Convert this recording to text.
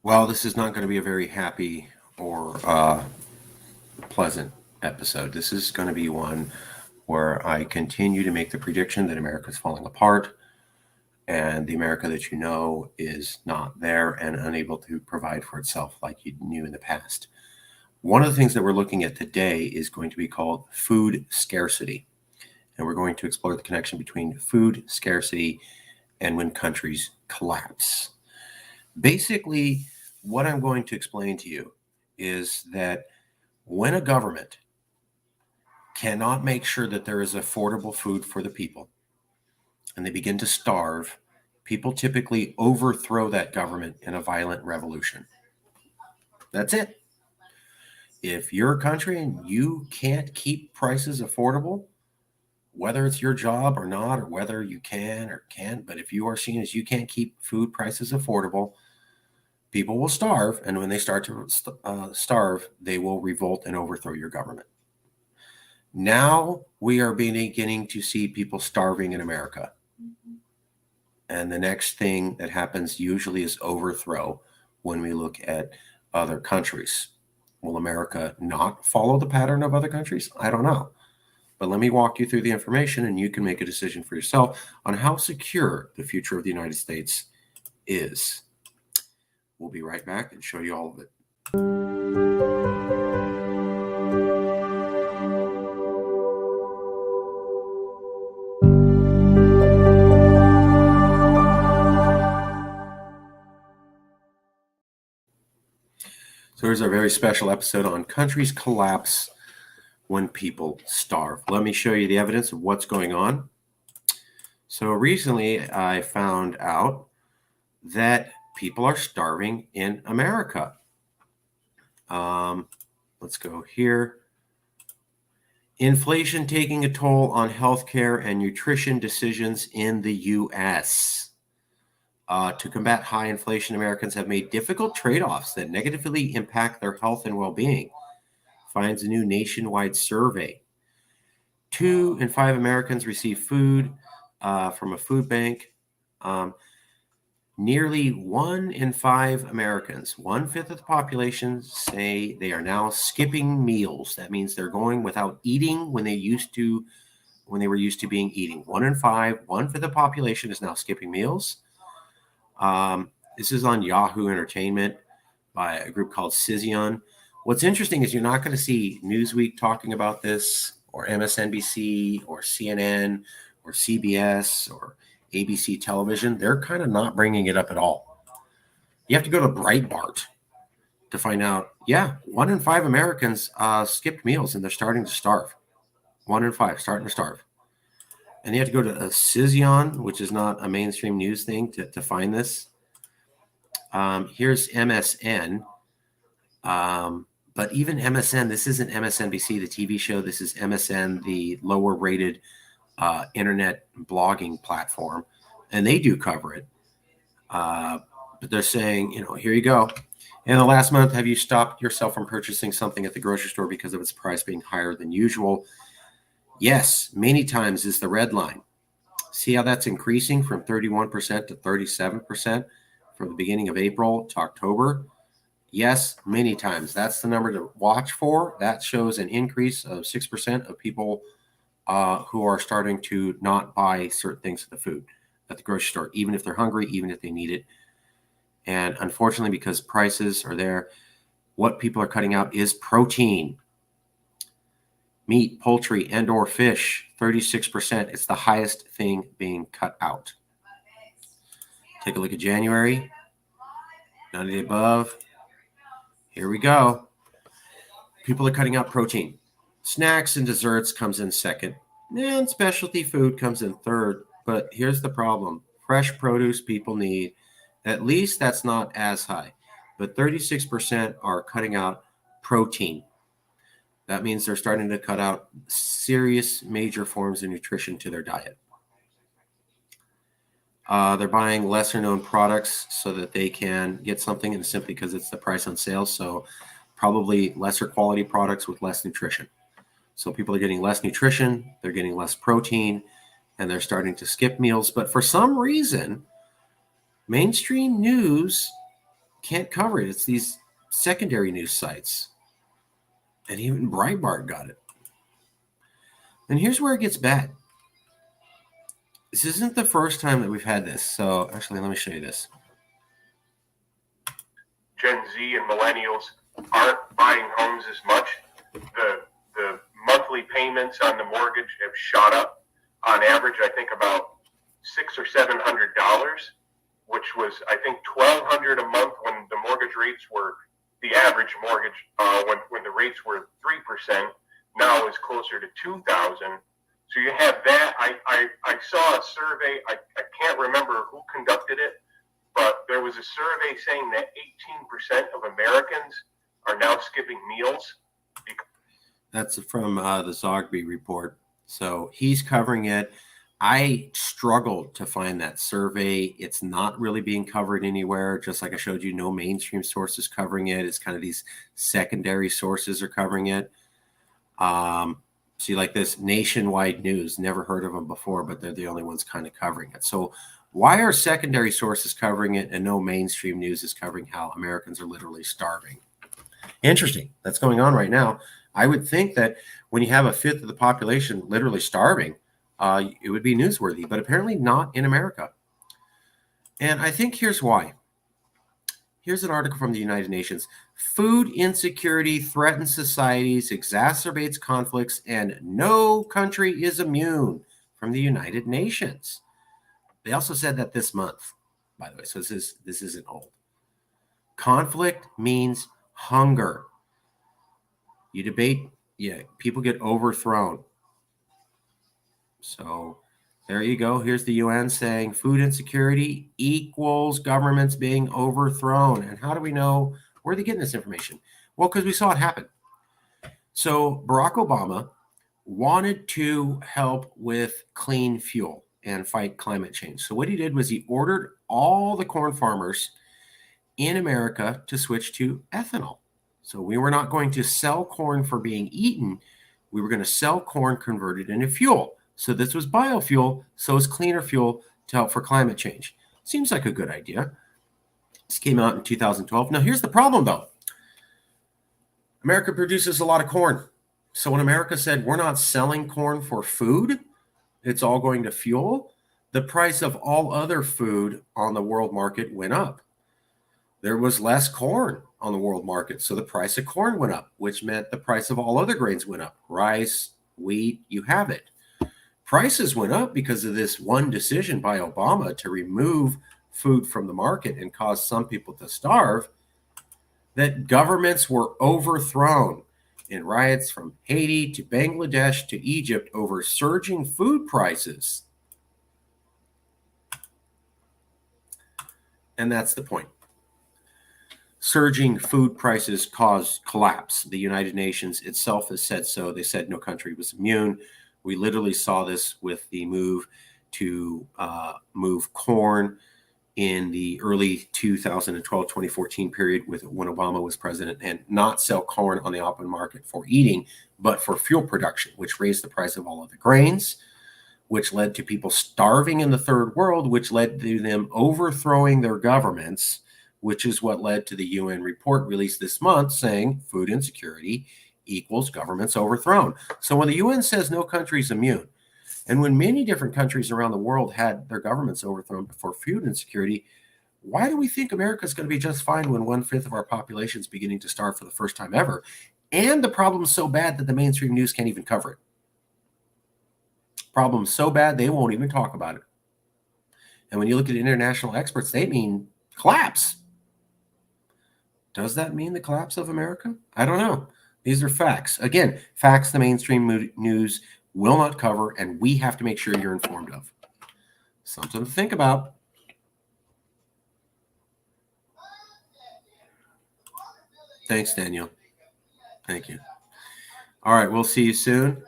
Well, this is not going to be a very happy or pleasant episode. This is going to be one where I continue to make the prediction that America is falling apart and the America that you know is not there and unable to provide for itself like you knew in the past. One of the things that we're looking at today is going to be called food scarcity. And we're going to explore the connection between food scarcity and when countries collapse. Basically, what I'm going to explain to you is that when a government cannot make sure that there is affordable food for the people and they begin to starve, people typically overthrow that government in a violent revolution. That's it. If you're a country and you can't keep prices affordable, whether it's your job or not, or whether you can or can't, but if you are seen as you can't keep food prices affordable, people will starve. And when they start to starve, they will revolt and overthrow your government. Now we are beginning to see people starving in America. And the next thing that happens usually is overthrow when we look at other countries. Will America not follow the pattern of other countries? I don't know. But let me walk you through the information and you can make a decision for yourself on how secure the future of the United States is. We'll be right back and show you all of it. So here's our very special episode on countries collapse when people starve. Let me show you the evidence of what's going on. So recently I found out that people are starving in America. Let's go here. Inflation taking a toll on healthcare and nutrition decisions in the U.S. To combat high inflation, Americans have made difficult trade-offs that negatively impact their health and well-being, finds a new nationwide survey. 2 in 5 Americans receive food from a food bank. Nearly 1 in 5 Americans, 1/5 of the population, say they are now skipping meals. That means they're going without eating when they were used to being eating. 1 in 5, 1/5 of the population is now skipping meals. This is on Yahoo Entertainment by a group called Cision. What's interesting is you're not going to see Newsweek talking about this, or MSNBC, or CNN, or CBS, or ABC television. They're kind of not bringing it up at all. You have to go to Breitbart to find out, 1 in 5 Americans skipped meals and they're starting to starve. 1 in 5 starting to starve. And you have to go to Cision, which is not a mainstream news thing, to find this. Here's MSN. But even MSN, this isn't MSNBC, the TV show. This is MSN, the lower rated internet blogging platform. And they do cover it. But they're saying, here you go. In the last month, have you stopped yourself from purchasing something at the grocery store because of its price being higher than usual? Yes, many times is the red line. See how that's increasing from 31% to 37% from the beginning of April to October? Yes, many times. That's the number to watch for. That shows an increase of 6% of people who are starting to not buy certain things at the grocery store, even if they're hungry, even if they need it. And unfortunately, because prices are there, what people are cutting out is protein. Meat, poultry, and or fish, 36%. It's the highest thing being cut out. Take a look at January. None of the above. Here we go. People are cutting out protein. Snacks and desserts comes in second. And specialty food comes in third. But here's the problem. Fresh produce people need. At least that's not as high. But 36% are cutting out protein. That means they're starting to cut out serious major forms of nutrition to their diet. They're buying lesser known products so that they can get something, and simply because it's the price on sale. So probably lesser quality products with less nutrition. So people are getting less nutrition, they're getting less protein, and they're starting to skip meals. But for some reason, mainstream news can't cover it. It's these secondary news sites. And even Breitbart got it. And here's where it gets bad. This isn't the first time that we've had this. So actually, let me show you this. Gen Z and millennials aren't buying homes as much. The monthly payments on the mortgage have shot up. On average, I think about $600 or $700, which was I think $1,200 a month when the mortgage rates were the average mortgage when the rates were 3%. Now is closer to $2,000. So you have that. I saw a survey. I can't remember who conducted it, but there was a survey saying that 18% of Americans are now skipping meals. That's from the Zogby report. So he's covering it. I struggled to find that survey. It's not really being covered anywhere. Just like I showed you, no mainstream sources covering it. It's kind of these secondary sources are covering it. See, like this Nationwide News, never heard of them before, but they're the only ones kind of covering it. So why are secondary sources covering it and no mainstream news is covering how Americans are literally starving? Interesting. That's going on right now. I would think that when you have a fifth of the population literally starving, it would be newsworthy, but apparently not in America. And I think here's why. Here's an article from the United Nations. Food insecurity threatens societies, exacerbates conflicts, and no country is immune from the United Nations. They also said that this month, by the way, so this isn't old. Conflict means hunger. You debate, people get overthrown. So there you go. Here's the UN saying food insecurity equals governments being overthrown. And how do we know? Where are they getting this information? Well, because we saw it happen. So Barack Obama wanted to help with clean fuel and fight climate change. So what he did was he ordered all the corn farmers in America to switch to ethanol. So we were not going to sell corn for being eaten. We were going to sell corn converted into fuel. So this was biofuel, so it's cleaner fuel to help for climate change. Seems like a good idea. This came out in 2012. Now, here's the problem, though. America produces a lot of corn. So when America said we're not selling corn for food, it's all going to fuel, the price of all other food on the world market went up. There was less corn on the world market, so the price of corn went up, which meant the price of all other grains went up. Rice, wheat, you have it. Prices went up because of this one decision by Obama to remove food from the market and cause some people to starve, that governments were overthrown in riots from Haiti to Bangladesh to Egypt over surging food prices. And that's the point. Surging food prices caused collapse. The United Nations itself has said so. They said no country was immune. We literally saw this with the move to move corn in the early 2012-2014 period when Obama was president, and not sell corn on the open market for eating, but for fuel production, which raised the price of all other grains, which led to people starving in the third world, which led to them overthrowing their governments, which is what led to the UN report released this month saying food insecurity equals governments overthrown. So when the UN says no country is immune, and when many different countries around the world had their governments overthrown for food insecurity, why do we think America is going to be just fine when 1/5 of our population is beginning to starve for the first time ever? And the problem is so bad that the mainstream news can't even cover it. Problem so bad they won't even talk about it. And when you look at international experts, they mean collapse. Does that mean the collapse of America? I don't know. These are facts. Again, facts the mainstream news will not cover, and we have to make sure you're informed of. Something to think about. Thanks, Daniel. Thank you. All right, we'll see you soon.